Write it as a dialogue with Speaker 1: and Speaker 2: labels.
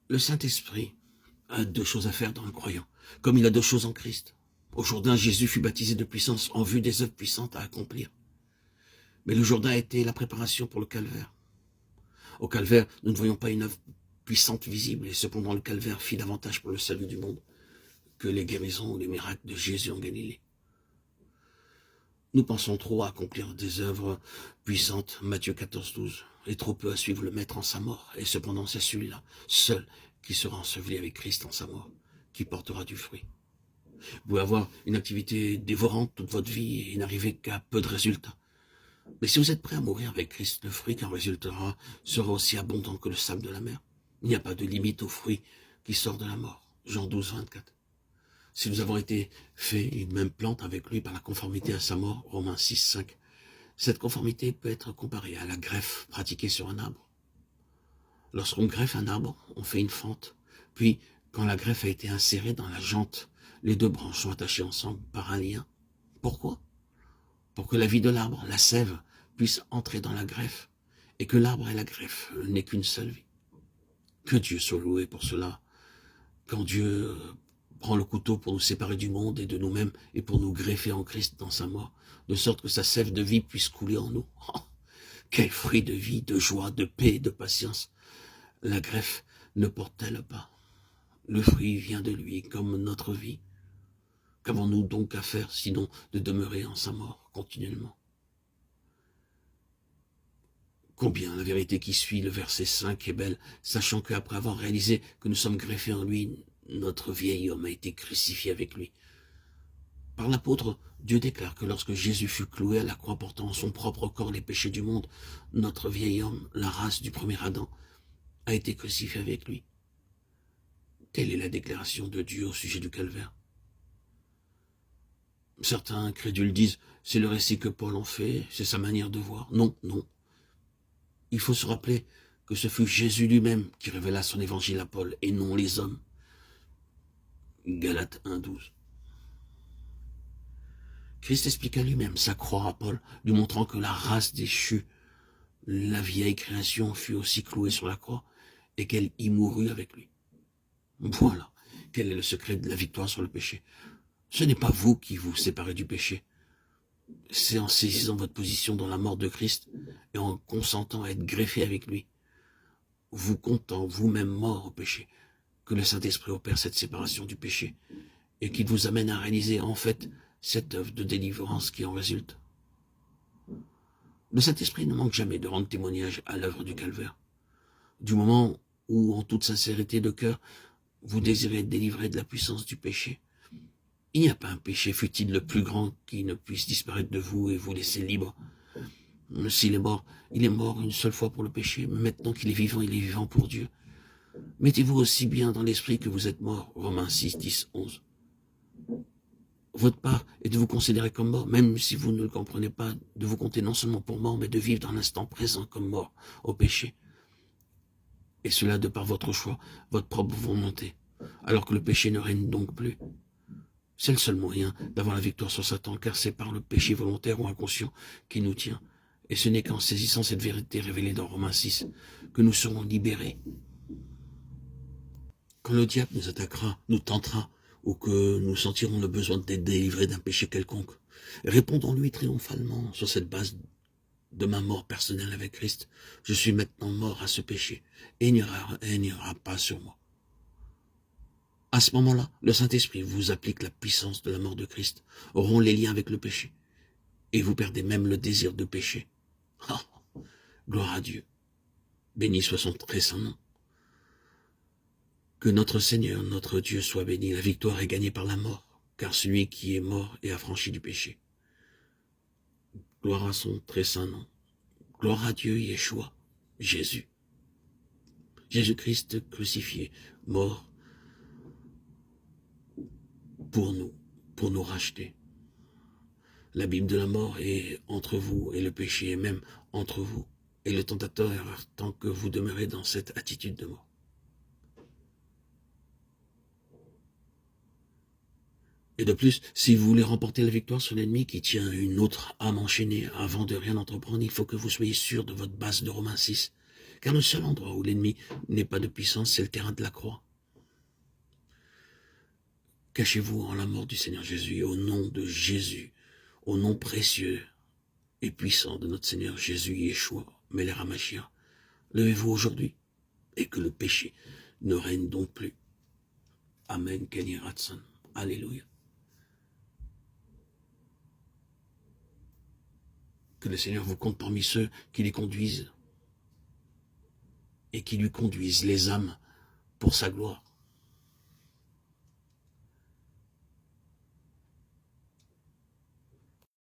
Speaker 1: Le Saint-Esprit a deux choses à faire dans le croyant, comme il a deux choses en Christ. Au Jourdain, Jésus fut baptisé de puissance en vue des œuvres puissantes à accomplir. Mais le Jourdain était la préparation pour le calvaire. Au calvaire, nous ne voyons pas une œuvre puissante visible, et cependant le calvaire fit davantage pour le salut du monde que les guérisons ou les miracles de Jésus en Galilée. Nous pensons trop à accomplir des œuvres puissantes, Matthieu 14, 12, et trop peu à suivre le Maître en sa mort. Et cependant, c'est celui-là, seul, qui sera enseveli avec Christ en sa mort, qui portera du fruit. Vous pouvez avoir une activité dévorante toute votre vie et n'arriver qu'à peu de résultats. Mais si vous êtes prêt à mourir avec Christ, le fruit qui en résultera sera aussi abondant que le sable de la mer. Il n'y a pas de limite au fruit qui sort de la mort. Jean 12, 24. Si nous avons été faits une même plante avec lui par la conformité à sa mort, Romains 6, 5, cette conformité peut être comparée à la greffe pratiquée sur un arbre. Lorsqu'on greffe un arbre, on fait une fente, puis quand la greffe a été insérée dans la jante, les deux branches sont attachées ensemble par un lien. Pourquoi? Pour que la vie de l'arbre, la sève, puisse entrer dans la greffe, et que l'arbre et la greffe n'aient qu'une seule vie. Que Dieu soit loué pour cela. Quand Dieu prend le couteau pour nous séparer du monde et de nous-mêmes, et pour nous greffer en Christ dans sa mort, de sorte que sa sève de vie puisse couler en nous. Oh, quel fruit de vie, de joie, de paix, de patience. La greffe ne porte-t-elle pas? Le fruit vient de lui, comme notre vie. Qu'avons-nous donc à faire, sinon de demeurer en sa mort continuellement? Combien la vérité qui suit le verset 5 est belle, sachant qu'après avoir réalisé que nous sommes greffés en lui, notre vieil homme a été crucifié avec lui. Par l'apôtre, Dieu déclare que lorsque Jésus fut cloué à la croix portant en son propre corps les péchés du monde, notre vieil homme, la race du premier Adam, a été crucifié avec lui. Telle est la déclaration de Dieu au sujet du calvaire. Certains incrédules disent, c'est le récit que Paul en fait, c'est sa manière de voir. Non, non. Il faut se rappeler que ce fut Jésus lui-même qui révéla son évangile à Paul, et non les hommes. Galates 1, 12. Christ expliqua lui-même sa croix à Paul, lui montrant que la race déchue, la vieille création, fut aussi clouée sur la croix, et qu'elle y mourut avec lui. Voilà, quel est le secret de la victoire sur le péché. Ce n'est pas vous qui vous séparez du péché. C'est en saisissant votre position dans la mort de Christ et en consentant à être greffé avec lui, vous comptant vous-même mort au péché, que le Saint-Esprit opère cette séparation du péché et qu'il vous amène à réaliser en fait cette œuvre de délivrance qui en résulte. Le Saint-Esprit ne manque jamais de rendre témoignage à l'œuvre du calvaire. Du moment où, en toute sincérité de cœur, vous désirez être délivré de la puissance du péché, il n'y a pas un péché, fût-il le plus grand, qui ne puisse disparaître de vous et vous laisser libre. S'il est mort, il est mort une seule fois pour le péché, mais maintenant qu'il est vivant pour Dieu. Mettez-vous aussi bien dans l'esprit que vous êtes mort, Romains 6, 10, 11. Votre part est de vous considérer comme mort, même si vous ne le comprenez pas, de vous compter non seulement pour mort, mais de vivre dans l'instant présent comme mort au péché. Et cela de par votre choix, votre propre volonté, alors que le péché ne règne donc plus. C'est le seul moyen d'avoir la victoire sur Satan, car c'est par le péché volontaire ou inconscient qui nous tient. Et ce n'est qu'en saisissant cette vérité révélée dans Romains 6 que nous serons libérés. Quand le diable nous attaquera, nous tentera, ou que nous sentirons le besoin d'être délivrés d'un péché quelconque, répondons-lui triomphalement sur cette base de ma mort personnelle avec Christ. Je suis maintenant mort à ce péché, et il n'y aura pas sur moi. À ce moment-là, le Saint-Esprit vous applique la puissance de la mort de Christ, rompt les liens avec le péché, et vous perdez même le désir de pécher. Ah, gloire à Dieu. Béni soit son très saint nom. Que notre Seigneur, notre Dieu soit béni. La victoire est gagnée par la mort, car celui qui est mort est affranchi du péché. Gloire à son très saint nom. Gloire à Dieu, Yeshua, Jésus. Jésus-Christ crucifié, mort pour nous racheter. L'abîme de la mort est entre vous et le péché est même entre vous et le tentateur tant que vous demeurez dans cette attitude de mort. Et de plus, si vous voulez remporter la victoire sur l'ennemi qui tient une autre âme enchaînée avant de rien entreprendre, il faut que vous soyez sûr de votre base de Romains 6, Car le seul endroit où l'ennemi n'est pas de puissance, c'est le terrain de la croix. Cachez-vous en la mort du Seigneur Jésus, au nom de Jésus, au nom précieux et puissant de notre Seigneur Jésus, Yeshua, Melech HaMashiach. Levez-vous aujourd'hui et que le péché ne règne donc plus. Amen, Ken Yireh Ratzon. Alléluia. Que le Seigneur vous compte parmi ceux qui les conduisent et qui lui conduisent les âmes pour sa gloire.